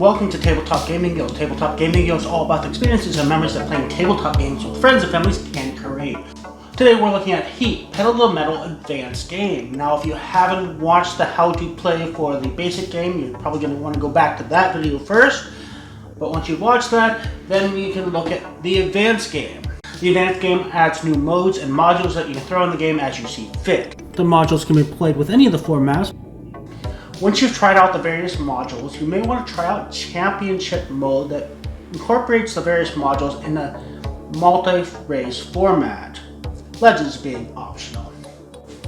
Welcome to Tabletop Gaming Guild. Tabletop Gaming Guild is all about the experiences and memories that playing tabletop games with friends and families can create. Today we're looking at Heat, Pedal to the Metal Advanced Game. Now if you haven't watched the how to play for the basic game, you're probably going to want to go back to that video first. But once you watch that, then we can look at the advanced game. The advanced game adds new modes and modules that you can throw in the game as you see fit. The modules can be played with any of the four maps. Once you've tried out the various modules, you may want to try out Championship mode that incorporates the various modules in a multi-race format, Legends being optional.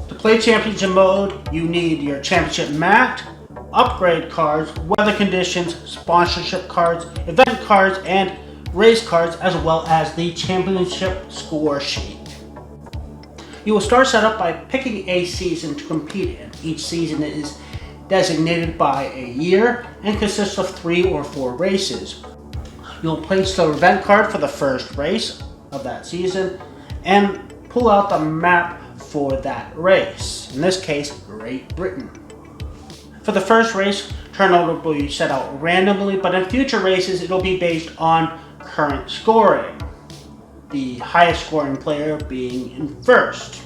To play Championship mode, you need your Championship mat, upgrade cards, weather conditions, sponsorship cards, event cards, and race cards, as well as the Championship score sheet. You will start setup by picking a season to compete in. Each season is designated by a year and consists of 3 or 4 races. You'll place the event card for the first race of that season and pull out the map for that race, in this case Great Britain. For the first race, turnover will be set out randomly, but in future races it'll be based on current scoring, the highest scoring player being in first.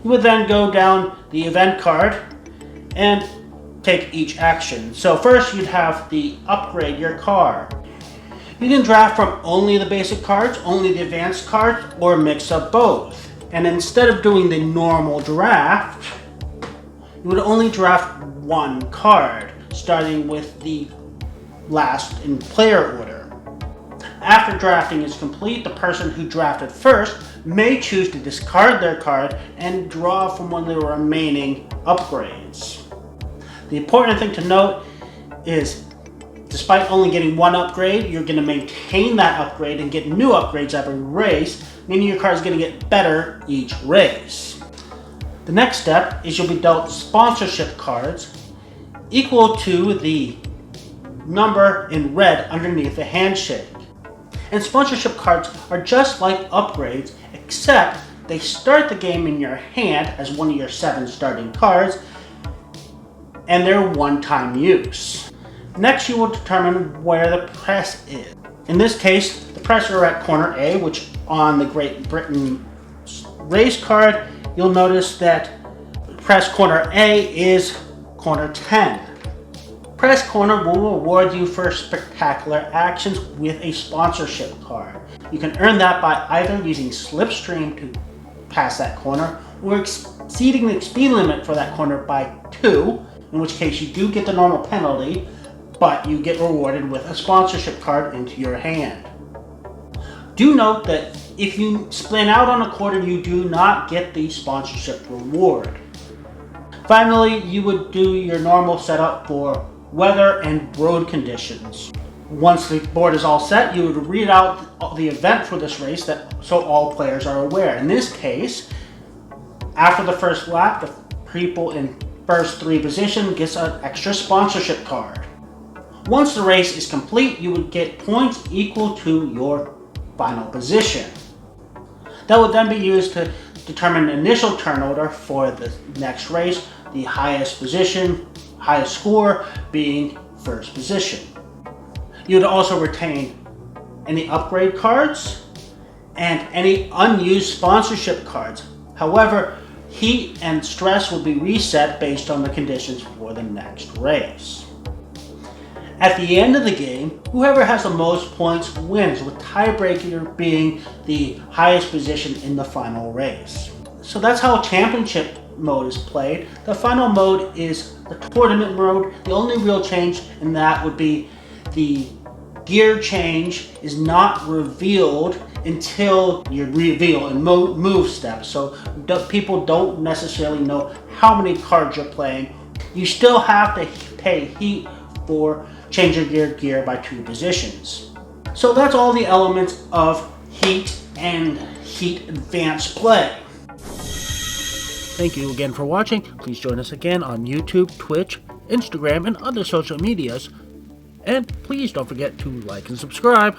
You would then go down the event card and take each action. So first you'd have the upgrade your car. You can draft from only the basic cards, only the advanced cards, or a mix of both. And instead of doing the normal draft, you would only draft one card, starting with the last in player order. After drafting is complete, the person who drafted first may choose to discard their card and draw from one of the remaining upgrades. The important thing to note is, despite only getting one upgrade, you're going to maintain that upgrade and get new upgrades every race, meaning your card is going to get better each race. The next step is you'll be dealt sponsorship cards equal to the number in red underneath the handshake. And sponsorship cards are just like upgrades, except they start the game in your hand as one of your 7 starting cards, and they're one-time use. Next, you will determine where the press is. In this case, the press are at corner A, which on the Great Britain race card, you'll notice that press corner A is corner 10. Press corner will reward you for spectacular actions with a sponsorship card. You can earn that by either using Slipstream to pass that corner, or exceeding the speed limit for that corner by 2, in which case you do get the normal penalty, but you get rewarded with a sponsorship card into your hand. Do note that if you spin out on a quarter, you do not get the sponsorship reward. Finally, you would do your normal setup for weather and road conditions. Once the board is all set, you would read out the event for this race so all players are aware. In this case, after the first lap, the people in first 3 position gets an extra sponsorship card. Once the race is complete, you would get points equal to your final position. That would then be used to determine the initial turn order for the next race, the highest score being first position. You would also retain any upgrade cards and any unused sponsorship cards. However, heat and stress will be reset based on the conditions for the next race. At the end of the game, whoever has the most points wins, with tiebreaker being the highest position in the final race. So that's how championship mode is played. The final mode is the tournament mode. The only real change in that would be the gear change is not revealed until you reveal and move steps. So people don't necessarily know how many cards you're playing. You still have to pay heat for changing your gear by 2 positions. So that's all the elements of Heat and Heat Advanced Play. Thank you again for watching. Please join us again on YouTube, Twitch, Instagram, and other social medias. And please don't forget to like and subscribe.